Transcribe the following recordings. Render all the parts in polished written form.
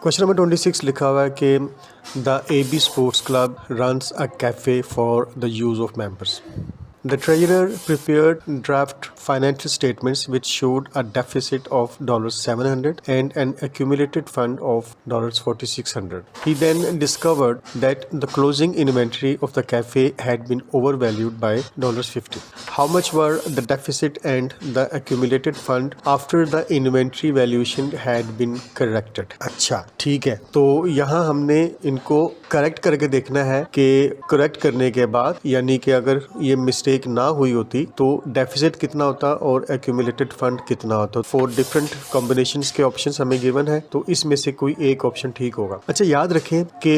Question number 26 लिखा हुआ है कि the AB sports club runs a cafe for the use of members. The treasurer prepared draft financial statements which showed a deficit of $700 and an accumulated fund of $4,600. He then discovered that the closing inventory of the cafe had been overvalued by $50. How much were the deficit and the accumulated fund after the inventory valuation had been corrected? अच्छा ठीक है, तो यहाँ हमने इनको correct करके देखना है कि करेक्ट करने के बाद यानी कि अगर ये मिस्टेक ना हुई होती तो डेफिसिट कितना होता और एक्यूमुलेटेड फंड कितना होता. 4 डिफरेंट कॉम्बिनेशंस के ऑप्शंस हमें गिवन है, तो इसमें से कोई एक ऑप्शन ठीक होगा. अच्छा याद रखें कि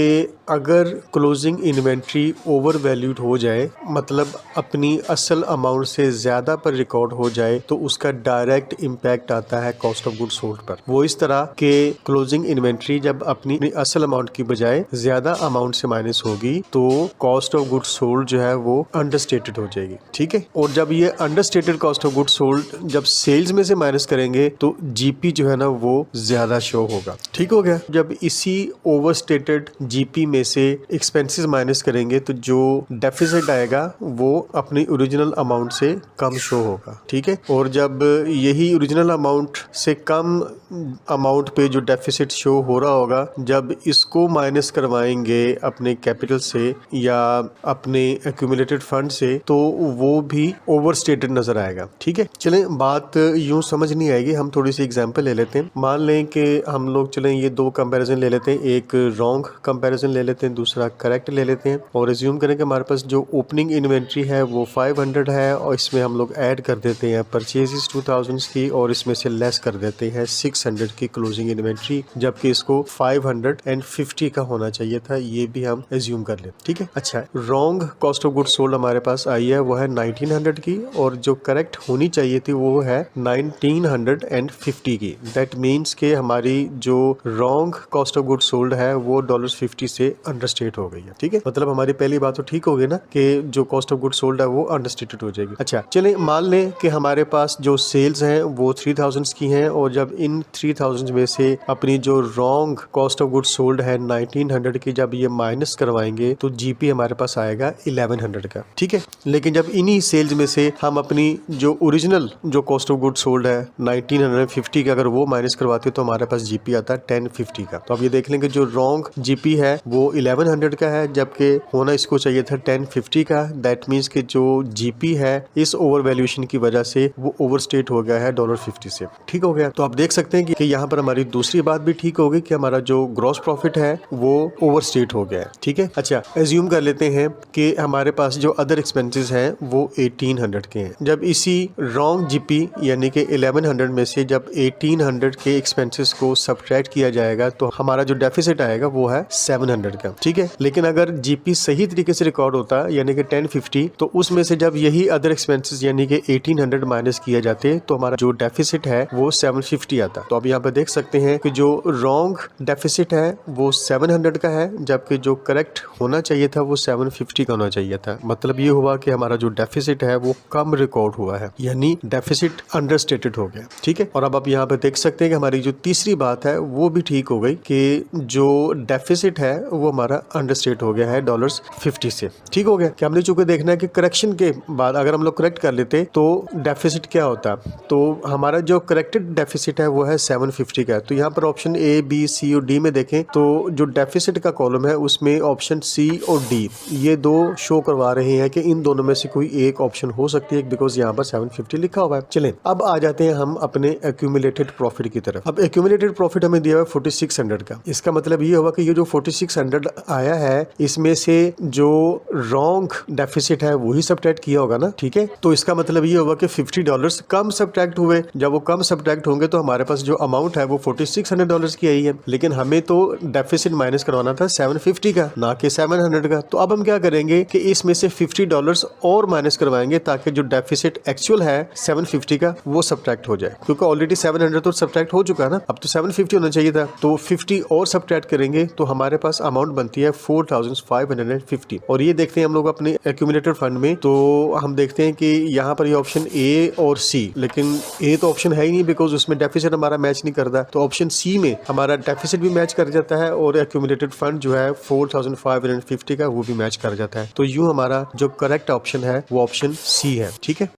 अगर क्लोजिंग इन्वेंट्री ओवर वैल्यूड हो जाए, मतलब अपनी असल अमाउंट से ज्यादा पर रिकॉर्ड हो जाए, तो उसका डायरेक्ट इम्पैक्ट आता है कॉस्ट ऑफ गुड्स सोल्ड पर. वो इस तरह के क्लोजिंग इन्वेंट्री जब अपनी असल अमाउंट की बजाय ज्यादा अमाउंट से माइनस होगी तो कॉस्ट ऑफ गुड्स सोल्ड जो है वो अंडरस्टेटेड हो जाएगी. ठीक है, और जब ये understated cost of goods sold जब सेल्स में से माइनस करेंगे तो जीपी जो है ना वो ज्यादा शो होगा. ठीक हो गया. जब इसी ओवरस्टेटेड जीपी में से एक्सपेंसेस माइनस करेंगे तो जो डेफिसिट आएगा वो अपनी ओरिजिनल अमाउंट से कम शो होगा. ठीक है, और जब यही ओरिजिनल अमाउंट से कम अमाउंट पे जो डेफिसिट शो हो रहा होगा, जब इसको माइनस करवाएंगे अपने कैपिटल से या अपने एक्यूमुलेटेड फंड से, तो वो भी ओवरस्टेटेड नजर आएगा. ठीक है, चलें बात यूं समझ नहीं आएगी, हम थोड़ी सी एग्जांपल ले लेते हैं. मान लें कि हम लोग चलें ये 2 कंपैरिजन ले लेते हैं, एक रॉन्ग कंपैरिजन ले लेते हैं, दूसरा करेक्ट ले लेते हैं, और एज्यूम करें कि हमारे पास जो ओपनिंग इन्वेंट्री है वो 500 है और इसमें हम लोग ऐड कर देते हैं परचेजेस 2000 की और इसमें से लेस कर देते हैं 600 की क्लोजिंग इन्वेंट्री, जबकि इसको 550 का होना चाहिए था. ये भी हम एज्यूम कर लेते. ठीक है. अच्छा, wrong cost of goods sold हमारे पास आई है वो है 1900 की, और जो करेक्ट होनी चाहिए थी वो है 1950 की. दैट मीन्स के हमारी जो wrong cost of goods sold है वो $50 से अंडरस्टेट हो गई है. ठीक है, मतलब हमारी पहली बात तो ठीक हो गई ना कि जो कॉस्ट ऑफ गुड्स सोल्ड है वो अंडरस्टेटेड हो जाएगी. अच्छा चलें मान लें कि हमारे पास जो सेल्स हैं वो 3000 की हैं, और जब इन 3000 में से अपनी जो wrong cost of goods sold है 1900 की जब ये माइनस करवाएंगे तो जीपी हमारे पास आएगा 1100 का. ठीक है, लेकिन जब इन्हीं सेल्स में से हम अपनी जो ओरिजिनल जो कॉस्ट ऑफ गुड्स सोल्ड है 1950 का अगर वो माइनस करवाते तो हमारे पास जीपी आता है 1050 का. तो अब ये देख लेंगे जो रॉन्ग जीपी है वो 1100 का है, जबकि होना इसको चाहिए था 1050 का. दैट मीन्स कि जो जीपी है इस ओवर वैल्यूएशन की वजह से वो ओवरस्टेट हो गया है $50 से. ठीक हो गया. तो आप देख सकते हैं कि यहाँ पर हमारी दूसरी बात भी ठीक होगी कि हमारा जो ग्रॉस प्रॉफिट है वो ओवरस्टेट हो गया है. ठीक है. अच्छा एज्यूम कर लेते हैं कि हमारे पास जो अदर एक्सपेंसेस हैं वो 1800 के हैं. जब इसी रॉन्ग जीपी यानी कि 1100 में से जब 1800 के एक्सपेंसेस को सब्ट्रैक्ट किया जाएगा तो हमारा जो डेफिसिट आएगा वो है 700 का. ठीक है, लेकिन अगर जीपी सही तरीके से रिकॉर्ड होता यानी कि 1050, तो उसमें से जब यही अदर एक्सपेंसेस यानी कि 1800 माइनस किया जाते तो हमारा जो डेफिसिट है वो 750 आता. तो अब यहाँ पे देख सकते हैं कि जो रॉन्ग डेफिसिट है वो 700 का है, जबकि जो करेक्ट होना चाहिए था वो 750 का होना चाहिए था. मतलब ये हुआ कि हमारा जो डेफिसिट है वो कम रिकॉर्ड हुआ है, यानी डेफिसिट अंडरस्टेटेड हो गया. ठीक है, और अब आप यहाँ पे देख सकते हैं कि हमारी जो तीसरी बात है वो भी ठीक हो गई कि जो डेफिसिट है वो हमारा अंडरस्टेट हो गया है $50 से. ठीक हो गया कि हमने चूंकि देखना है कि करेक्शन के बाद अगर हम लोग करेक्ट कर लेते तो डेफिसिट क्या होता. तो हमारा जो करेक्टेड डेफिसिट है वो है 750 का. तो यहाँ पर ऑप्शन ए बी सी और डी में देखें तो जो डेफिसिट का कॉलम है उसमें ऑप्शन सी और डी ये 2 शो करवा रहे हैं कि इन दोनों में से कोई एक ऑप्शन हो सकती है, बिकॉज यहाँ पर 750 लिखा हुआ है. चलें अब आ जाते हैं हम अपने एक्यूमुलेटेड प्रॉफिट की तरफ. अब एक्यूमुलेटेड प्रॉफिट हमें दिया हुआ है 4600 का. इसका मतलब ये होगा कि ये जो 4600 आया है इसमें से जो रॉन्ग डेफिसिट है वही सब्ट्रैक्ट किया होगा ना. ठीक है, तो इसका मतलब ये होगा कि $50 कम सब्ट्रैक्ट हुए. जब वो कम सब्ट्रैक्ट होंगे तो हमारे पास जो अमाउंट है वो $4600 की आई है, लेकिन हमें तो डेफिसिट माइनस करवाना था 750 का, ना कि 700 का. तो अब हम क्या करेंगे कि इसमें से $50 और माइनस करवाएंगे ताकि जो डेफिसिट एक्चुअल है 750 का वो सब्ट्रैक्ट हो जाए, क्योंकि ऑलरेडी 700 तो सब्ट्रैक्ट हो चुका है ना, अब तो 750 होना चाहिए था। तो 50 और सब्ट्रैक्ट करेंगे तो हमारे पास अमाउंट बनती है 4550। और ये देखते हैं हम लोग अपने एक्यूमुलेटेड फंड में, तो हम देखते हैं कि यहाँ पर ये ऑप्शन ए और सी, लेकिन ए तो ऑप्शन है ही नहीं बिकॉज उसमें डेफिसिट हमारा मैच नहीं करता। तो ऑप्शन सी में हमारा डेफिसिट भी मैच कर जाता है और एक्यूमुलेटेड फंड जो है 4550 का वो भी मैच कर जाता है। तो यूं हमारा जो करेक्ट ऑप्शन है वो ऑप्शन सी है। ठीक है।